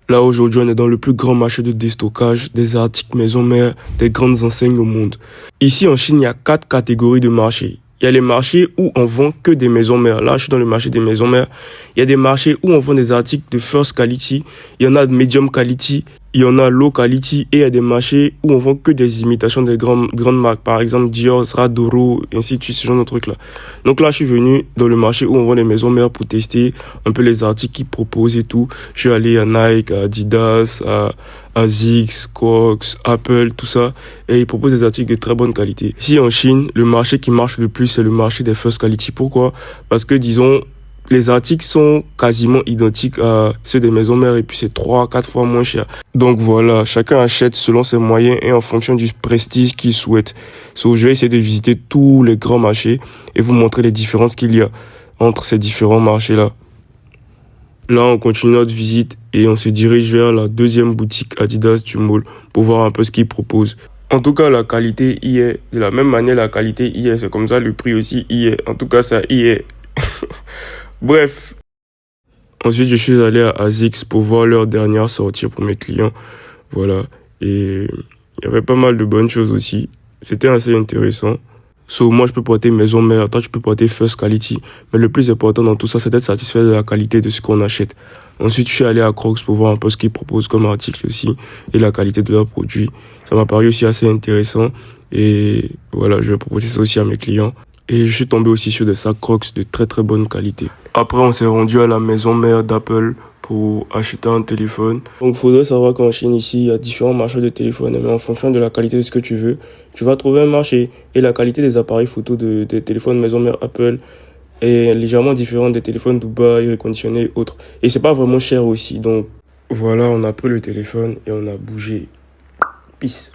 Là, aujourd'hui, on est dans le plus grand marché de déstockage des articles maison mère des grandes enseignes au monde. Ici, en Chine, il y a 4 catégories de marchés. Il y a les marchés où on vend que des maisons mères. Là, je suis dans le marché des maisons mères. Il y a des marchés où on vend des articles de first quality. Il y en a de medium quality. Il y en a low quality. Et il y a des marchés où on vend que des imitations des grandes marques. Par exemple, Dior, Radoro, et ainsi de suite, ce genre de trucs-là. Donc là, je suis venu dans le marché où on vend des maisons mères pour tester un peu les articles qu'ils proposent et tout. Je suis allé à Nike, à Adidas, à Zix, Crocs, Apple, tout ça. Et ils proposent des articles de très bonne qualité. Ici en Chine, le marché qui marche le plus, c'est le marché des first quality. Pourquoi? Parce que, disons, les articles sont quasiment identiques à ceux des maisons mères et puis c'est 3-4 fois moins cher. Donc voilà, chacun achète selon ses moyens et en fonction du prestige qu'il souhaite. So, je vais essayer de visiter tous les grands marchés et vous montrer les différences qu'il y a entre ces différents marchés-là. Là, on continue notre visite et on se dirige vers la deuxième boutique Adidas du mall pour voir un peu ce qu'ils proposent. En tout cas, la qualité y est. De la même manière, la qualité y est. C'est comme ça, le prix aussi y est. En tout cas, ça y est. Bref. Ensuite, je suis allé à ASICS pour voir leur dernière sortie pour mes clients. Voilà. Et il y avait pas mal de bonnes choses aussi. C'était assez intéressant. So, moi, je peux porter maison mère, toi, tu peux porter first quality. Mais le plus important dans tout ça, c'est d'être satisfait de la qualité de ce qu'on achète. Ensuite, je suis allé à Crocs pour voir un peu ce qu'ils proposent comme article aussi et la qualité de leurs produits. Ça m'a paru aussi assez intéressant. Et voilà, je vais proposer ça aussi à mes clients. Et je suis tombé aussi sur des sacs Crocs de très très bonne qualité. Après, on s'est rendu à la maison mère d'Apple pour acheter un téléphone. Donc, il faudrait savoir qu'en Chine, ici, il y a différents marchés de téléphones. Mais en fonction de la qualité de ce que tu veux, tu vas trouver un marché. Et la qualité des appareils photo des téléphones maison mère Apple est légèrement différente des téléphones Dubaï, reconditionnés et autres. Et c'est pas vraiment cher aussi. Donc, voilà, on a pris le téléphone et on a bougé. Peace.